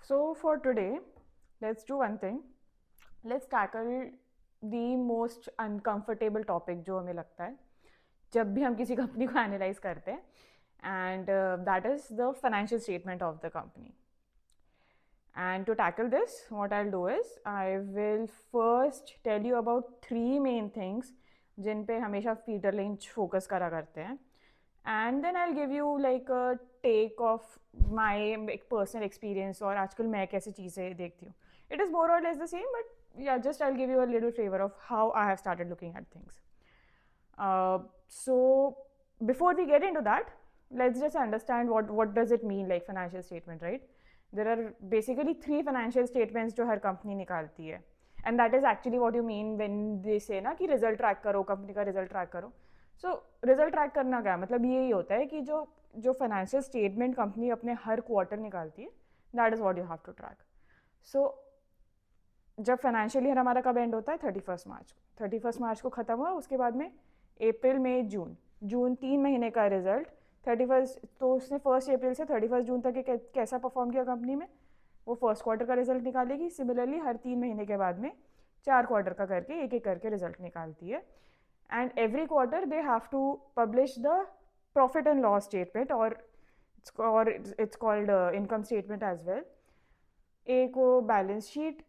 So for today, let's do one thing. Let's tackle the most uncomfortable topic जो हमें लगता है जब भी हम किसी कंपनी को एनालाइज करते हैं, and that is the financial statement of the company. And to tackle this, what I'll do is I will first tell you about three main things जिन पे हमेशा पीटर लिंच फोकस करा करते हैं, and then I'll give you like a take of my personal experience और आजकल मैं कैसे चीज़ें देखती हूँ. It is more or less the same, but yeah, just I'll give you a little flavor of how I have started looking at things. So before we get into that, let's just understand what does it mean like financial statement, right? There are basically three financial statements जो हर company निकालती है, and that is actually what you mean when they say ना कि result track करो, company का result track करो. So result track करना क्या मतलब यही होता है कि जो जो फाइनेंशियल स्टेटमेंट कंपनी अपने हर क्वार्टर निकालती है, that is what you have to track. So जब फाइनेंशियल ईयर हमारा कब एंड होता है? 31 मार्च को. 31 मार्च को ख़त्म हुआ, उसके बाद में अप्रैल मई जून 3 महीने का रिजल्ट. 31 तो उसने 1 अप्रैल से 31 जून तक कैसा परफॉर्म किया कंपनी में, वो फर्स्ट क्वार्टर का रिजल्ट निकालेगी. सिमिलरली हर 3 महीने के बाद में 4 क्वार्टर का करके एक एक करके रिजल्ट निकालती है. And every quarter they have to publish the profit and loss statement, or it's called income statement as well. एक वो बैलेंस शीट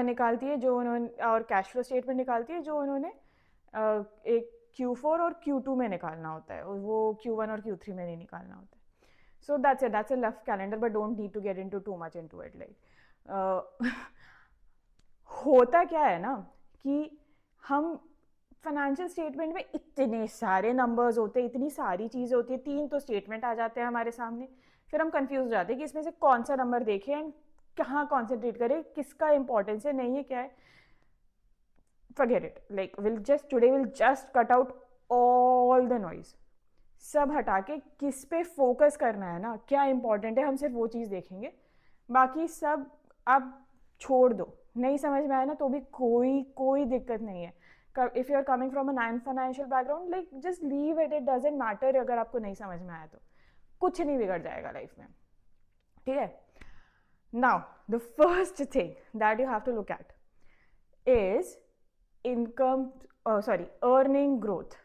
निकालती है जो उन्होंने, और कैश फ्लो स्टेटमेंट निकालती है जो उन्होंने एक Q4 और Q2 में निकालना होता है, वो Q1 और Q3 में नहीं निकालना होता है. So that's a rough calendar, but don't need to get into too much into it. Like होता क्या है ना कि हम फाइनेंशियल स्टेटमेंट में इतने सारे नंबर्स होते हैं, इतनी सारी चीज़ें होती है, 3 तो स्टेटमेंट आ जाते हैं हमारे सामने, फिर हम कंफ्यूज हो जाते हैं कि इसमें से कौन सा नंबर देखें एंड कहाँ कॉन्सेंट्रेट करें, किसका इंपॉर्टेंस है, नहीं है क्या है. forget it. Like we'll just cut out all the noise. सब हटा के किस पे फोकस करना है ना, क्या इंपॉर्टेंट है, हम सिर्फ वो चीज़ देखेंगे. बाकी सब आप छोड़ दो. नहीं समझ में आया ना तो भी कोई दिक्कत नहीं है. If you are coming from a non financial background, like just leave it doesn't matter. अगर आपको नहीं समझ में आया तो कुछ नहीं बिगड़ जाएगा लाइफ में, ठीक है. Now the first thing that you have to look at is earning growth.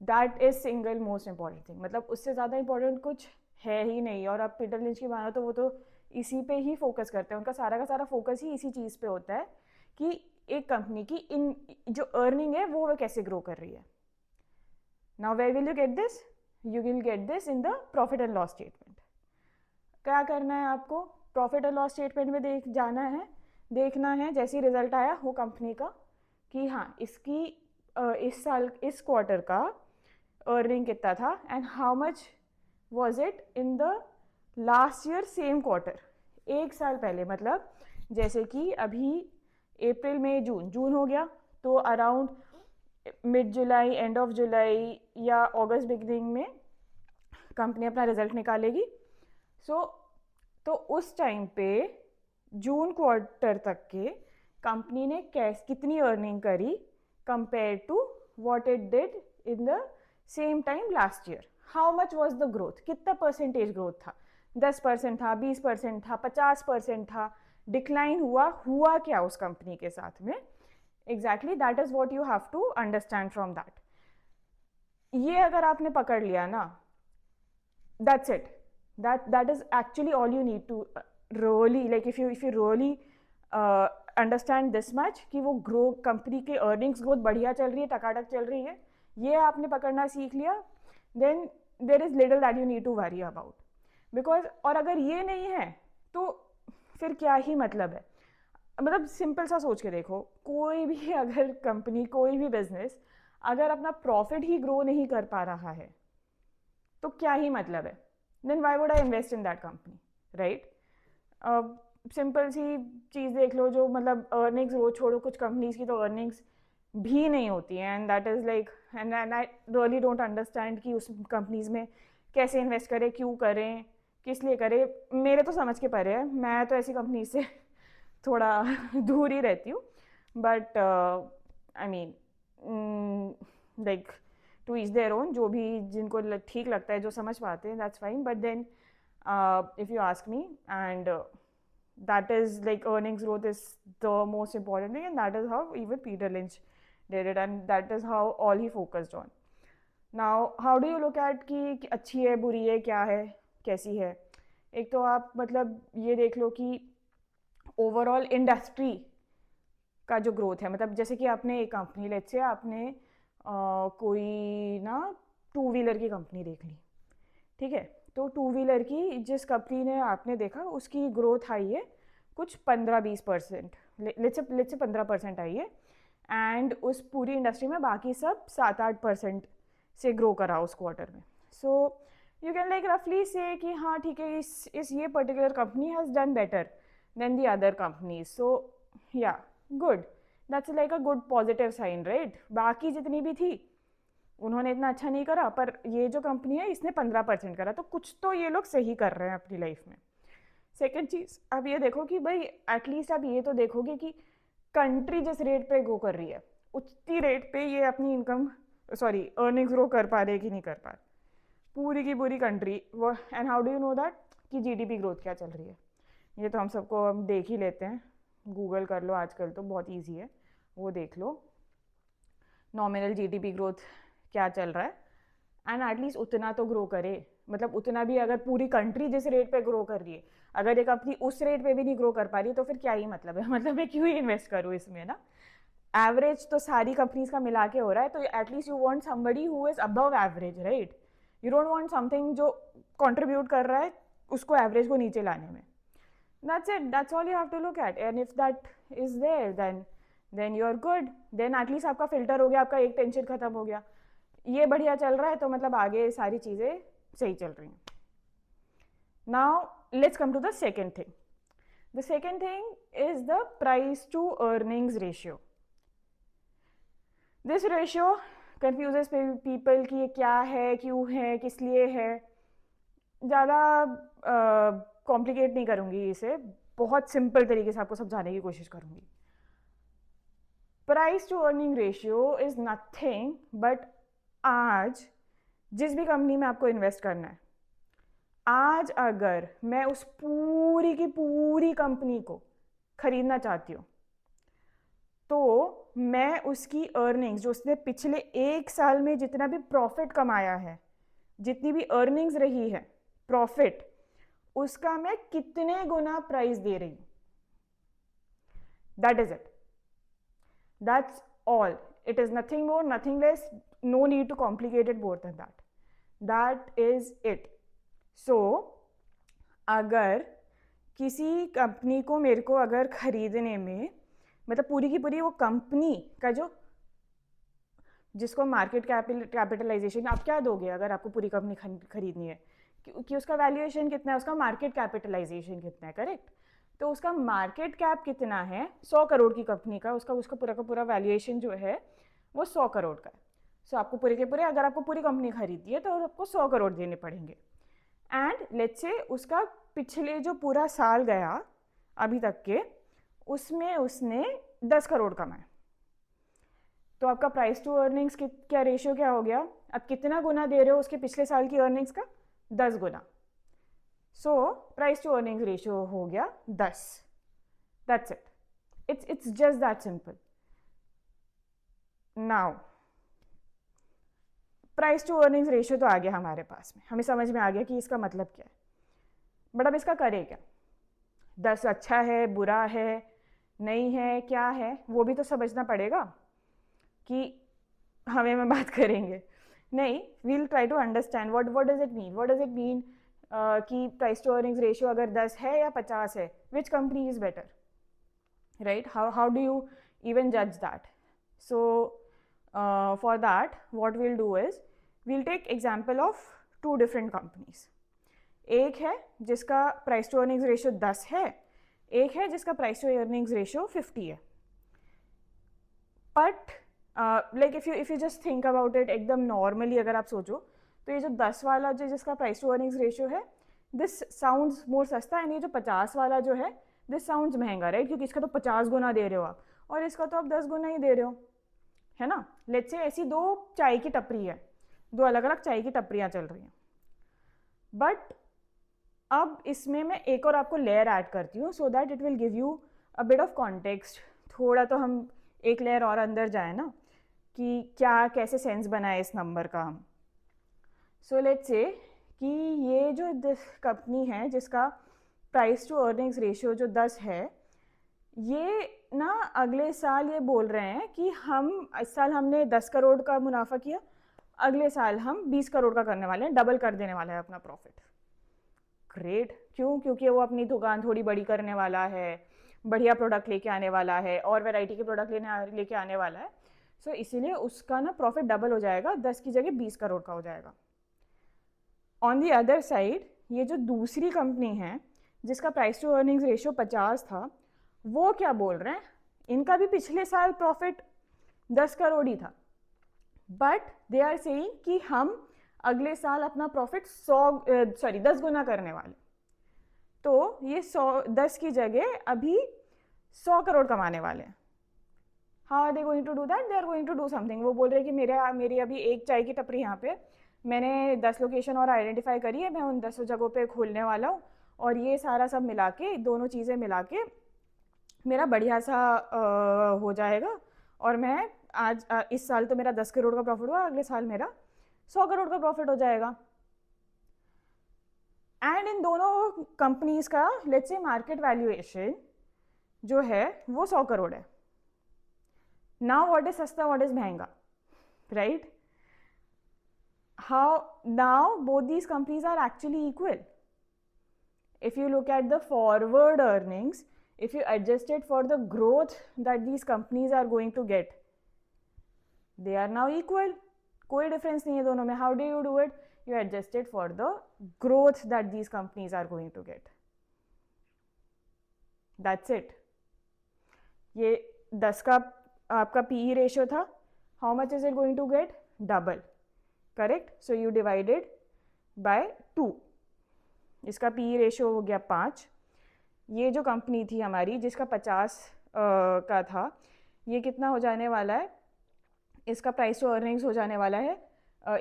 That is single most important thing. मतलब उससे ज़्यादा इंपॉर्टेंट कुछ है ही नहीं. और आप पीटर लिंच की मानो तो वो तो इसी पे ही फोकस करते हैं. उनका सारा का सारा फोकस ही इसी चीज़ पे होता है कि एक कंपनी की इन जो अर्निंग है वो कैसे ग्रो कर रही है. Now where will you get this? You will get this in the profit and loss statement. क्या करना है आपको? प्रॉफिट एंड लॉस स्टेटमेंट में जाना है, देखना है जैसे ही रिजल्ट आया हो कंपनी का कि हाँ इसकी इस साल इस क्वार्टर का अर्निंग कितना था and how much was it in the last year same quarter. एक साल पहले, मतलब जैसे कि अभी अप्रैल मई जून हो गया, तो around mid July, end of July या अगस्त बिगनिंग में कंपनी अपना रिजल्ट निकालेगी. तो उस टाइम पे जून क्वार्टर तक के कंपनी ने कितनी अर्निंग करी compare to what it did in the same time last year. How much was the growth, कितना परसेंटेज ग्रोथ था? 10% था, 20% था, 50% था, डिक्लाइन हुआ क्या उस कंपनी के साथ में. Exactly that is what you have to understand from that. ये अगर आपने पकड़ लिया ना, that's it. that is actually all you need to really, like if you really understand this much कि वो ग्रो कंपनी के अर्निंग्स ग्रोथ बढ़िया चल रही है, टकाटक चल रही है, ये आपने पकड़ना सीख लिया, then there is little that you need to worry about. Because और अगर ये नहीं है तो फिर क्या ही मतलब है. मतलब सिंपल सा सोच के देखो, कोई भी अगर कंपनी, कोई भी बिजनेस अगर अपना प्रॉफिट ही ग्रो नहीं कर पा रहा है तो क्या ही मतलब है. then why would I invest in that company, right? Simple सी चीज़ देख लो, जो मतलब अर्निंग्स वो छोड़ो, कुछ कंपनीज की तो अर्निंग्स भी नहीं होती हैं, and that is like, and I really don't understand कि उस कंपनीज में कैसे इन्वेस्ट करें, क्यों करें, किस लिए करें. मेरे तो समझ के परे है, मैं तो ऐसी कंपनी से थोड़ा दूर ही रहती हूँ. But I mean like to each their own, जो भी जिनको ठीक लगता है, जो समझ पाते हैं, that's fine. But then if you ask me. And that is like earnings growth is the most important thing, and that is how even Peter Lynch did it, and that is how all he focused on. Now how do you look at कि अच्छी है, बुरी है, क्या है, कैसी है? एक तो आप मतलब ये देख लो कि ओवरऑल इंडस्ट्री का जो ग्रोथ है, मतलब जैसे कि आपने एक कंपनी, लेट्स से आपने कोई ना टू व्हीलर की कंपनी देख ली, ठीक है? तो टू व्हीलर की जिस कंपनी ने आपने देखा उसकी ग्रोथ आई है कुछ 15-20%, लेट्स से 15% आई है, एंड उस पूरी इंडस्ट्री में बाकी सब 7-8% से ग्रो करा उस क्वार्टर में. सो यू कैन लाइक रफली से कि हाँ ठीक है, इस ये particular company has done better than the other companies. So yeah good, that's like a good positive sign, right? बाकी जितनी भी थी उन्होंने इतना अच्छा नहीं करा, पर ये जो कंपनी है इसने 15% करा, तो कुछ तो ये लोग सही कर रहे हैं अपनी लाइफ में. सेकेंड चीज़, अब ये देखो कि भाई एटलीस्ट आप ये तो देखोगे कि कंट्री जिस रेट पे ग्रो कर रही है उतनी रेट पे ये अपनी इनकम अर्निंग्स ग्रो कर पा रहे कि नहीं कर पा रहे, पूरी की पूरी कंट्री वो. And how do you know that कि जीडीपी ग्रोथ क्या चल रही है? ये तो हम सबको हम देख ही लेते हैं, गूगल कर लो, आजकल तो बहुत ईजी है, वो देख लो नॉमिनल जीडीपी ग्रोथ क्या चल रहा है, एंड एटलीस्ट उतना तो ग्रो करे. मतलब उतना भी अगर पूरी कंट्री जिस रेट पे ग्रो कर रही है, अगर एक अपनी उस रेट पे भी नहीं ग्रो कर पा रही तो फिर क्या ही मतलब है? मतलब मैं क्यों ही इन्वेस्ट करूँ इसमें ना? एवरेज तो सारी कंपनीज का मिला के हो रहा है, तो at least you want somebody who is above average, right? You don't want something जो कंट्रीब्यूट कर रहा है उसको एवरेज को नीचे लाने में. That's it. That's all you have to look at. And if that is there, then you're good. Then at least आपका फिल्टर हो गया, आपका एक टेंशन खत्म हो गया. ये बढ़िया चल रहा है तो मतलब आगे सारी चीज़ें सही चल रही हैं. Now let's come to the second thing. The second thing is the price to earnings ratio. This ratio confuses people कि ये क्या है, क्यों है, किस लिए है. ज़्यादा कॉम्प्लिकेट नहीं करूँगी इसे, बहुत सिंपल तरीके से आपको समझाने की कोशिश करूँगी. Price to earning ratio is nothing but आज जिस भी कंपनी में आपको इन्वेस्ट करना है, आज अगर मैं उस पूरी की पूरी कंपनी को खरीदना चाहती हूँ तो मैं उसकी अर्निंग्स, जो उसने पिछले एक साल में जितना भी प्रॉफिट कमाया है, जितनी भी अर्निंग्स रही है प्रॉफिट, उसका मैं कितने गुना प्राइस दे रही हूँ. That is it. That's all. It is nothing more, nothing less. No need to complicate it more than that. That is it. So अगर किसी कंपनी को मेरे को अगर खरीदने में, मतलब पूरी की पूरी वो कंपनी का जो, जिसको मार्केट कैपिटलाइजेशन, आप क्या दोगे अगर आपको पूरी कंपनी खरीदनी है कि उसका वैल्यूएशन कितना है, उसका मार्केट कैपिटलाइजेशन कितना है, करेक्ट? तो उसका मार्केट कैप कितना है 100 करोड़ की कंपनी का, उसका पूरा का पूरा वैल्यूएशन जो है वो 100 करोड़ का है. सो आपको पूरे के पूरे, अगर आपको पूरी कंपनी खरीदनी है तो आपको 100 करोड़ देने पड़ेंगे. एंड लेट्स से उसका पिछले जो पूरा साल गया अभी तक के, उसमें उसने 10 करोड़ कमाए, तो आपका प्राइस टू अर्निंग्स क्या रेशियो क्या हो गया? आप कितना गुना दे रहे हो उसके पिछले साल की अर्निंग्स का? 10 गुना. So price to earnings ratio हो गया 10. That's it. It's just that simple. Now price to earnings ratio तो आ गया हमारे पास में, हमें समझ में आ गया कि इसका मतलब क्या है, बट अब इसका करें क्या? 10 अच्छा है, बुरा है, नहीं है, क्या है, वो भी तो समझना पड़ेगा कि हमें में बात करेंगे. नहीं, we'll try to understand what does it mean कि प्राइस टू अर्निंग्स रेशियो अगर 10 है या 50 है, which company is better, right? How do you even जज that? So for that what we'll do is we'll take example of 2 different companies. एक है जिसका price to earnings ratio 10 है, एक है जिसका प्राइस टू अर्निंग्स रेशियो 50 है. But like if you just think about it एकदम नॉर्मली अगर आप सोचो, तो ये जो 10 वाला जो जिसका प्राइस टू अर्निंग्स रेशियो है, दिस साउंड्स मोर सस्ता, एंड ये जो 50 वाला जो है दिस साउंड्स महंगा, राइट? क्योंकि इसका तो 50 गुना दे रहे हो आप, और इसका तो आप 10 गुना ही दे रहे हो, है ना? लेट्स से ऐसी 2 चाय की टपरी है, 2 अलग अलग चाय की टपरियाँ चल रही हैं, बट अब इसमें मैं एक और आपको लेयर ऐड करती हूँ so that it will give you a bit of context. थोड़ा तो हम एक लेयर और अंदर जाए ना कि क्या कैसे सेंस बनाए इस नंबर का हम। सो लेट्स से कि ये जो कंपनी है जिसका प्राइस टू अर्निंग्स रेशियो जो 10 है, ये ना अगले साल ये बोल रहे हैं कि हम इस साल हमने 10 करोड़ का मुनाफा किया, अगले साल हम 20 करोड़ का करने वाले हैं, डबल कर देने वाला है अपना प्रॉफिट। ग्रेट, क्यों? क्योंकि वो अपनी दुकान थोड़ी बड़ी करने वाला है, बढ़िया प्रोडक्ट लेके आने वाला है और वैरायटी के प्रोडक्ट लेके आने वाला है। सो इसीलिए उसका ना प्रॉफिट डबल हो जाएगा, 10 की जगह 20 करोड़ का हो जाएगा। ऑन दी अदर साइड ये जो दूसरी कंपनी है जिसका प्राइस टू अर्निंग्स रेशियो 50 था, वो क्या बोल रहे हैं, इनका भी पिछले साल प्रॉफिट 10 करोड़ ही था, बट दे आर सेइंग कि हम अगले साल अपना प्रॉफिट 10 गुना करने वाले। तो ये 10 की जगह अभी 100 करोड़ कमाने वाले हैं। How are they going to do that? They are going to do something. वो बोल रहे हैं कि मेरी अभी एक चाय की टपरी यहाँ पे मैंने 10 लोकेशन और आइडेंटिफाई करी है, मैं उन 10 जगहों पे खोलने वाला हूँ और ये सारा सब मिला के, दोनों चीज़ें मिला के मेरा बढ़िया सा हो जाएगा और मैं इस साल तो मेरा 10 करोड़ का प्रॉफिट हुआ, अगले साल मेरा 100 करोड़ का प्रॉफिट हो जाएगा। एंड इन दोनों कंपनीज का लेट्स से मार्केट वैल्यूएशन जो है वो 100 करोड़ है। नाउ व्हाट इज सस्ता, व्हाट इज महंगा, right? How now both these companies are actually equal. If you look at the forward earnings, if you adjust it for the growth that these companies are going to get, they are now equal. कोई difference नहीं है दोनों में. How do you do it? You adjust it for the growth that these companies are going to get. That's it. ये 10 का आपका PE ratio था. How much is it going to get? Double. Correct? So you divided by 2, इसका P ratio हो गया 5। ये जो company थी हमारी जिसका 50 का था, ये कितना हो जाने वाला है, इसका प्राइस टू अर्निंग्स हो जाने वाला है,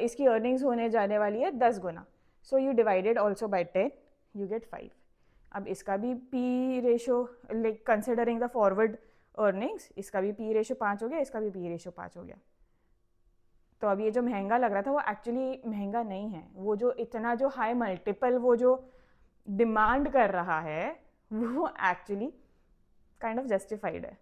इसकी अर्निंग्स होने जाने वाली है 10 गुना। So you divided also by 10, you get 5। अब इसका भी P ratio like considering the forward earnings, इसका भी पी रेशियो 5 हो गया, इसका भी पी रेशियो 5 हो गया। तो अब ये जो महंगा लग रहा था वो एक्चुअली महंगा नहीं है, वो जो इतना जो हाई मल्टीपल वो जो डिमांड कर रहा है वो एक्चुअली काइंड ऑफ जस्टिफाइड है,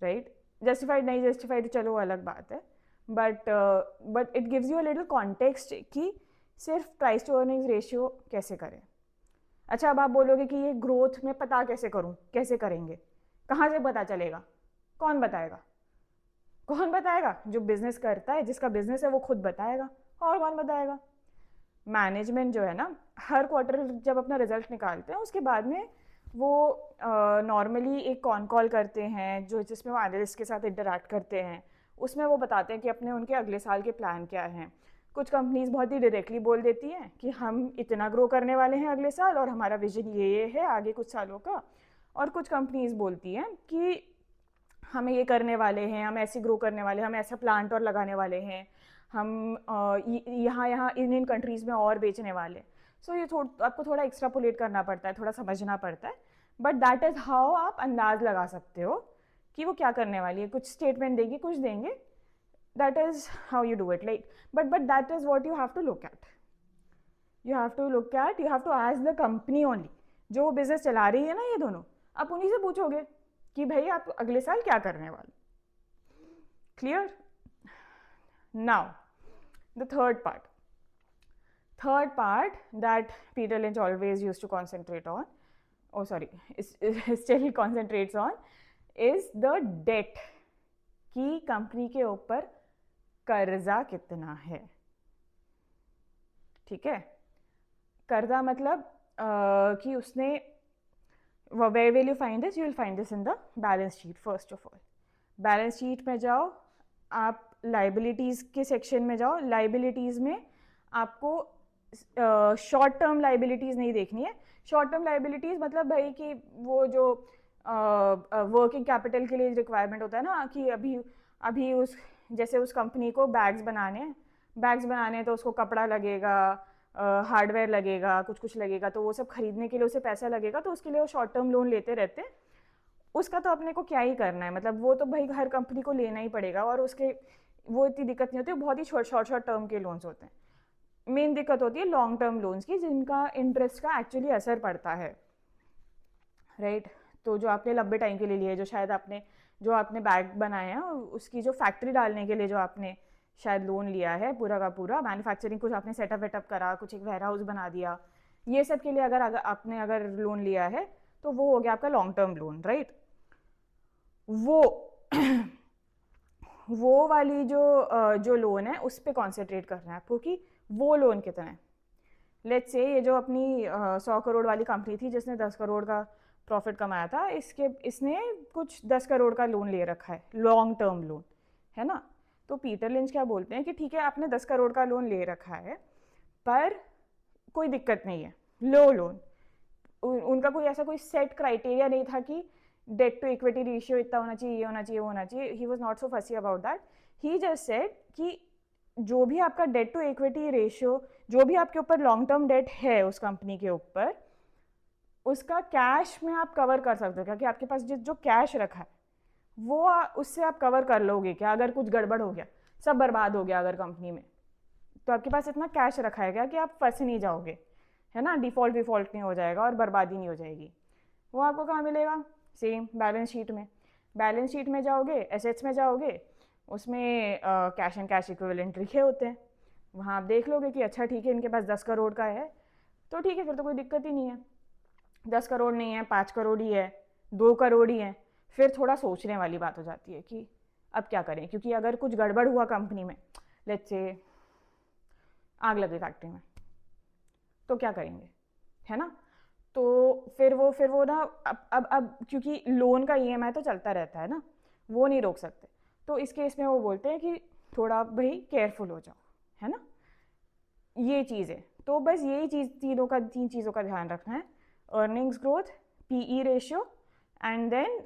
राइट? जस्टिफाइड नहीं जस्टिफाइड चलो अलग बात है, but it gives you a little context कि सिर्फ प्राइस टू अर्निंग्स रेशियो कैसे करें। अच्छा, अब आप बोलोगे कि ये ग्रोथ में पता कैसे करूँ, कैसे करेंगे, कहाँ से पता चलेगा, कौन बताएगा? कौन बताएगा? जो बिजनेस करता है, जिसका बिजनेस है वो खुद बताएगा, और कौन बताएगा? मैनेजमेंट जो है ना, हर क्वार्टर जब अपना रिजल्ट निकालते हैं उसके बाद में वो नॉर्मली एक कॉल करते हैं जो जिसमें वो एनालिस्ट के साथ इंटरैक्ट करते हैं, उसमें वो बताते हैं कि अपने उनके अगले साल के प्लान क्या हैं। कुछ कंपनीज बहुत ही डायरेक्टली बोल देती हैं कि हम इतना ग्रो करने वाले हैं अगले साल और हमारा विजन ये है आगे कुछ सालों का, और कुछ कंपनीज बोलती हैं कि हमें ये करने वाले हैं, हम ऐसे ग्रो करने वाले हैं, हम ऐसा प्लांट और लगाने वाले हैं, हम यहाँ इन कंट्रीज़ में और बेचने वाले। सो ये आपको थोड़ा एक्स्ट्रापोलेट करना पड़ता है, थोड़ा समझना पड़ता है, बट दैट इज़ हाउ आप अंदाज़ लगा सकते हो कि वो क्या करने वाली है। कुछ स्टेटमेंट देगी, कुछ देंगे, that is how you do it, like but that is what you have to look at. You have to ask the company only, जो बिजनेस चला रही है ना ये दोनों, आप उन्हीं से पूछोगे कि भाई आप अगले साल क्या करने वाले। Clear? Now the third part that Peter Lynch always used to concentrate on, still concentrates on, is the debt, कि कंपनी के ऊपर कर्जा कितना है। ठीक है? कर्जा मतलब कि उसने, where will you find this? You will find this in the balance sheet. First of all, balance sheet में जाओ, आप लाइबिलिटीज़ के सेक्शन में जाओ। लाइबिलिटीज़ में आपको शॉर्ट टर्म लाइबिलिटीज़ नहीं देखनी है। शॉर्ट टर्म लाइबिलिटीज़ मतलब भाई कि वो जो वर्किंग कैपिटल के लिए रिक्वायरमेंट होता है ना, कि अभी जैसे उस कंपनी को बैग्स बनाने हैं तो उसको कपड़ा लगेगा, हार्डवेयर लगेगा, कुछ कुछ लगेगा, तो वो सब खरीदने के लिए उसे पैसा लगेगा, तो उसके लिए वो शॉर्ट टर्म लोन लेते रहते हैं। उसका तो अपने को क्या ही करना है, मतलब वो तो भाई हर कंपनी को लेना ही पड़ेगा, और उसके वो इतनी दिक्कत नहीं होती, बहुत ही शॉर्ट टर्म के लोन्स होते हैं। मेन दिक्कत होती है लॉन्ग टर्म लोन्स की, जिनका इंटरेस्ट का एक्चुअली असर पड़ता है, राइट। तो जो आपने लंबे टाइम के लिए लिए, जो शायद आपने जो आपने बैग बनाया है उसकी जो फैक्ट्री डालने के लिए जो आपने शायद लोन लिया है, पूरा का पूरा मैन्युफैक्चरिंग, कुछ आपने सेटअप वेटअप करा, कुछ एक वेयर हाउस बना दिया, ये सब के लिए अगर आपने अगर लोन लिया है, तो वो हो गया आपका लॉन्ग टर्म लोन, राइट। वो वो वाली जो लोन है उस पर कॉन्सेंट्रेट करना है आपको कि वो लोन कितना है। लेट्स से ये जो अपनी 100 करोड़ वाली कंपनी थी जिसने 10 करोड़ का प्रॉफिट कमाया था, इसने कुछ 10 करोड़ का लोन ले रखा है, लॉन्ग टर्म लोन, है ना। तो पीटर लिंच क्या बोलते हैं कि ठीक है, आपने 10 करोड़ का लोन ले रखा है, पर कोई दिक्कत नहीं है, लो लोन। उनका कोई ऐसा कोई सेट क्राइटेरिया नहीं था कि डेट टू इक्विटी रेशियो इतना होना चाहिए, ये होना चाहिए, वो होना चाहिए। ही वॉज नॉट सो फसी about that. He just said कि जो भी आपका डेट टू इक्विटी रेशियो, जो भी आपके ऊपर लॉन्ग टर्म डेट है उस कंपनी के ऊपर, उसका कैश में आप कवर कर सकते हो, क्योंकि आपके पास जो कैश रखा है वो उससे आप कवर कर लोगे क्या, अगर कुछ गड़बड़ हो गया, सब बर्बाद हो गया अगर कंपनी में, तो आपके पास इतना कैश रखा है क्या कि आप फंस नहीं जाओगे, है ना, डिफ़ॉल्ट नहीं हो जाएगा और बर्बादी नहीं हो जाएगी। वो आपको कहाँ मिलेगा? सेम बैलेंस शीट में। बैलेंस शीट में जाओगे, एसेट्स में जाओगे, उसमें कैश एंड कैश इक्विवेलेंट लिखे होते हैं, वहाँ आप देख लोगे कि अच्छा ठीक है, इनके पास 10 करोड़ का है, तो ठीक है, फिर तो कोई दिक्कत ही नहीं है। 10 करोड़ नहीं है, 5 करोड़ ही है, 2 करोड़ ही है, फिर थोड़ा सोचने वाली बात हो जाती है कि अब क्या करें, क्योंकि अगर कुछ गड़बड़ हुआ कंपनी में, लेट्स से आग लगी फैक्ट्री में, तो क्या करेंगे, है ना। तो फिर वो ना, अब क्योंकि लोन का ईएमआई तो चलता रहता है ना, वो नहीं रोक सकते, तो इस केस में वो बोलते हैं कि थोड़ा भाई केयरफुल हो जाओ, है ना। ये चीज़ है, तो बस यही चीज़, तीन चीज़ों का ध्यान रखना है: earnings growth, PE ratio, and then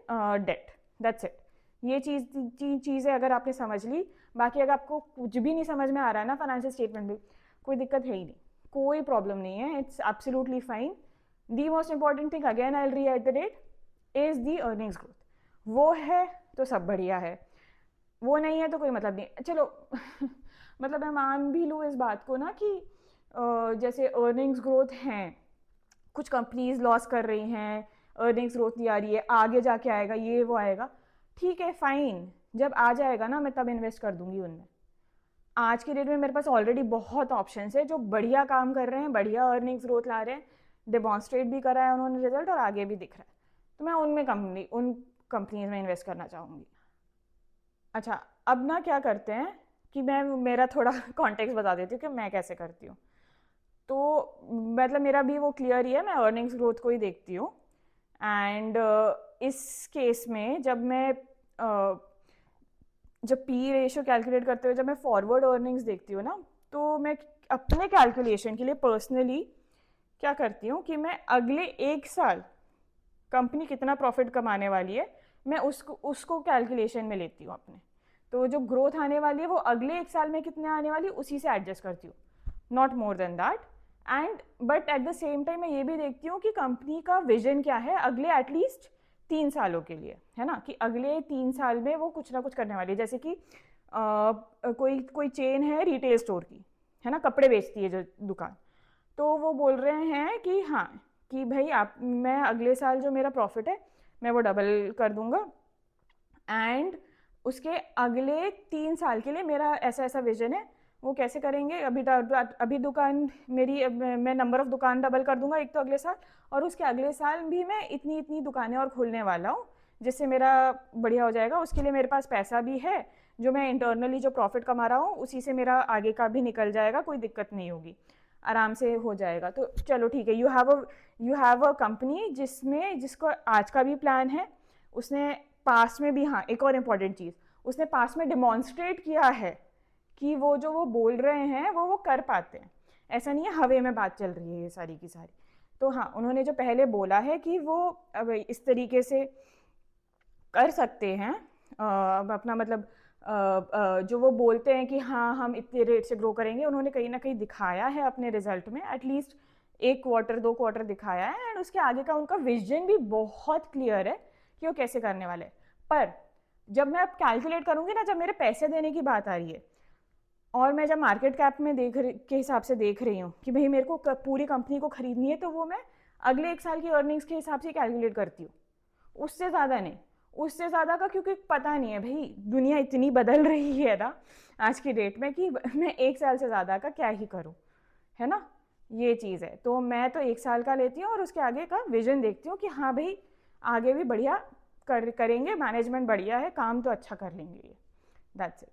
debt. That's it. ये तीन चीज़ें अगर आपने समझ ली, बाकी अगर आपको कुछ भी नहीं समझ में आ रहा है ना फाइनेंशियल स्टेटमेंट में, कोई दिक्कत है ही नहीं, कोई प्रॉब्लम नहीं है, it's absolutely fine. The most important thing, again I will reiterate, is the earnings growth. वो है तो सब बढ़िया है, वो नहीं है तो कोई मतलब नहीं, चलो मतलब मैं मान भी लूँ इस बात को ना कि जैसे अर्निंग्स ग्रोथ हैं, कुछ कंपनीज लॉस कर रही हैं, अर्निंग्स ग्रोथ नहीं आ रही है, आगे जाके आएगा, ये वो आएगा, ठीक है फाइन, जब आ जाएगा ना मैं तब इन्वेस्ट कर दूंगी उनमें। आज की डेट में मेरे पास ऑलरेडी बहुत ऑप्शंस है जो बढ़िया काम कर रहे हैं, बढ़िया अर्निंग्स ग्रोथ ला रहे हैं, डेमॉन्स्ट्रेट भी करा है उन्होंने रिजल्ट, और आगे भी दिख रहा है, तो मैं उन कंपनीज में इन्वेस्ट करना चाहूँगी। अच्छा, अब ना क्या करते हैं कि मैं मेरा थोड़ा कॉन्टेक्स्ट बता देती हूँ कि मैं कैसे करती हूँ। तो मतलब मेरा भी वो क्लियर ही है, मैं अर्निंग्स ग्रोथ को ही देखती हूँ। एंड इस केस में जब पी रेशियो कैलकुलेट करते हुए जब मैं फॉरवर्ड अर्निंग्स देखती हूँ ना, तो मैं अपने कैलकुलेशन के लिए पर्सनली क्या करती हूँ कि मैं अगले 1 साल कंपनी कितना प्रॉफिट कमाने वाली है, मैं उसको कैलकुलेशन में लेती हूँ अपने। तो जो ग्रोथ आने वाली है वो अगले 1 साल में कितने आने वाली है उसी से एडजस्ट करती हूँ, not more than that. And but at the same time मैं ये भी देखती हूँ कि कंपनी का विजन क्या है अगले एटलीस्ट 3 सालों के लिए, है ना, कि अगले 3 साल में वो कुछ ना कुछ करने वाली है। जैसे कि कोई चेन है रिटेल स्टोर की, है ना, कपड़े बेचती है जो दुकान, तो वो बोल रहे हैं कि हाँ, कि भाई मैं अगले साल जो मेरा प्रॉफिट है मैं वो डबल कर दूंगा, एंड उसके अगले 3 साल के लिए मेरा ऐसा ऐसा विजन है। वो कैसे करेंगे, अभी दुकान मेरी, मैं नंबर ऑफ दुकान डबल कर दूंगा एक तो अगले साल, और उसके अगले साल भी मैं इतनी इतनी दुकानें और खोलने वाला हूँ, जिससे मेरा बढ़िया हो जाएगा। उसके लिए मेरे पास पैसा भी है, जो मैं इंटरनली जो प्रॉफिट कमा रहा हूँ उसी से मेरा आगे का भी निकल जाएगा, कोई दिक्कत नहीं होगी, आराम से हो जाएगा। तो चलो ठीक है, यू हैव अ कंपनी जिसको आज का भी प्लान है, उसने पास में भी, हाँ एक और इम्पॉर्टेंट चीज़, उसने पास में डिमॉन्स्ट्रेट किया है कि वो जो वो बोल रहे हैं वो कर पाते हैं, ऐसा नहीं है हवे में बात चल रही है ये सारी की सारी। तो हाँ, उन्होंने जो पहले बोला है कि वो अब इस तरीके से कर सकते हैं, अपना मतलब जो वो बोलते हैं कि हाँ हम इतने रेट से ग्रो करेंगे, उन्होंने कहीं ना कहीं दिखाया है अपने रिजल्ट में, एटलीस्ट 1 क्वार्टर 2 क्वार्टर दिखाया है, एंड उसके आगे का उनका विजन भी बहुत क्लियर है कि वो कैसे करने वाले हैं। पर जब मैं अब कैलकुलेट करूँगी ना, जब मेरे पैसे देने की बात आ रही है और मैं जब मार्केट कैप में के हिसाब से देख रही हूँ कि भाई मेरे को पूरी कंपनी को खरीदनी है, तो वो मैं अगले 1 साल की अर्निंग्स के हिसाब से कैलकुलेट करती हूँ, उससे ज़्यादा नहीं। उससे ज़्यादा का क्योंकि पता नहीं है भाई, दुनिया इतनी बदल रही है ना आज की डेट में कि मैं 1 साल से ज़्यादा का क्या ही करूँ, है ना। ये चीज़ है, तो मैं तो 1 साल का लेती हूँ और उसके आगे का विजन देखती हूँ कि हाँ भाई आगे भी बढ़िया करेंगे, मैनेजमेंट बढ़िया है, काम तो अच्छा कर लेंगे ये। That's it.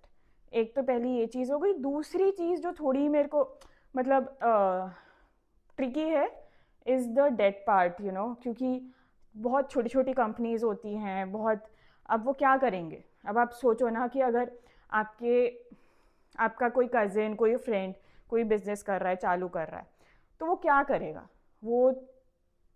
एक तो पहली ये चीज़ हो गई। दूसरी चीज़ जो थोड़ी मेरे को मतलब ट्रिकी है is the debt part, you know, क्योंकि बहुत छोटी छोटी कंपनीज होती हैं बहुत। अब वो क्या करेंगे? अब आप सोचो ना कि अगर आपका कोई कज़िन, कोई फ्रेंड कोई बिजनेस कर रहा है, चालू कर रहा है, तो वो क्या करेगा? वो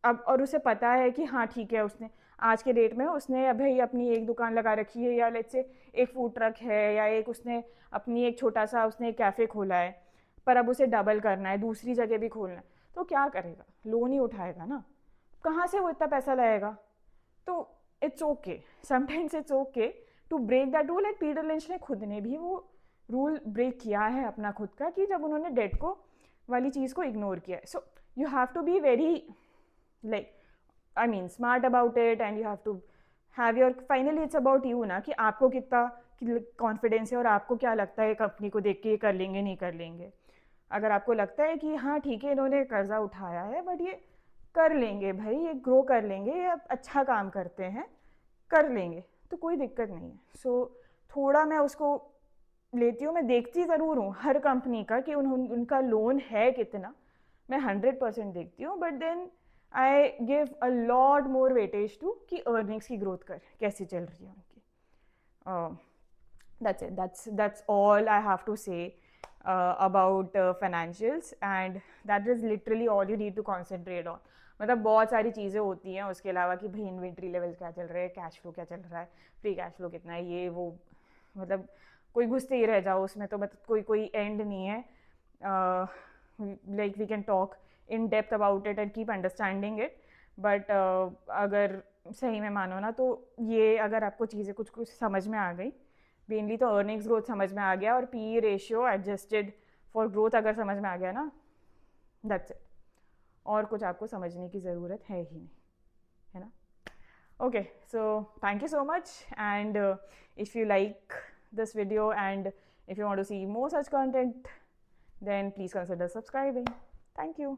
अब और उसे पता है कि हाँ ठीक है, उसने आज के डेट में उसने अभी अपनी एक दुकान लगा रखी है, या लेट्स से एक फूड ट्रक है, या एक उसने अपनी एक छोटा सा उसने एक कैफ़े खोला है, पर अब उसे डबल करना है, दूसरी जगह भी खोलना है, तो क्या करेगा? लोन ही उठाएगा ना। कहाँ से वो इतना पैसा लाएगा? तो it's okay, sometimes it's okay to break that rule. And Peter Lynch ने खुद ने भी वो रूल ब्रेक किया है अपना खुद का, कि जब उन्होंने डेट को वाली चीज़ को इग्नोर किया है। So you have to be very like I mean smart about it, and you have to have your, finally it's about you ना, कि आपको कितना कॉन्फिडेंस है और आपको क्या लगता है कंपनी को देख के ये कर लेंगे नहीं कर लेंगे। अगर आपको लगता है कि हाँ ठीक है इन्होंने कर्जा उठाया है बट ये कर लेंगे भाई, ये ग्रो कर लेंगे, ये अच्छा काम करते हैं, कर लेंगे, तो कोई दिक्कत नहीं है। थोड़ा मैं उसको लेती हूँ, मैं देखती ज़रूर हूँ हर कंपनी का कि उनका लोन है कितना, मैं 100% देखती हूँ, but then I give a lot more weightage to कि अर्निंग्स की ग्रोथ कैसी चल रही है उनकी। that's all I have to say about financials, and that is literally all you need to concentrate on. मतलब बहुत सारी चीज़ें होती हैं उसके अलावा कि भाई इन्वेंट्री लेवल्स क्या चल रहे हैं, कैश फ्लो क्या चल रहा है, फ्री कैश फ्लो कितना है, ये वो, मतलब कोई घुसते ही रह जाओ उसमें, तो मतलब कोई एंड नहीं है। Like we can talk in depth about it and keep understanding it, but अगर सही में मानो ना, तो ये अगर आपको चीज़ें कुछ कुछ समझ में आ गई, मेनली तो अर्निंग्स ग्रोथ समझ में आ गया और P ratio adjusted for growth अगर समझ में आ गया ना, दैट्स इट। और कुछ आपको समझने की ज़रूरत है ही नहीं, है ना। Okay, so thank you so much, and if you like this video, and if you want to see more such content, then please consider subscribing. Thank you.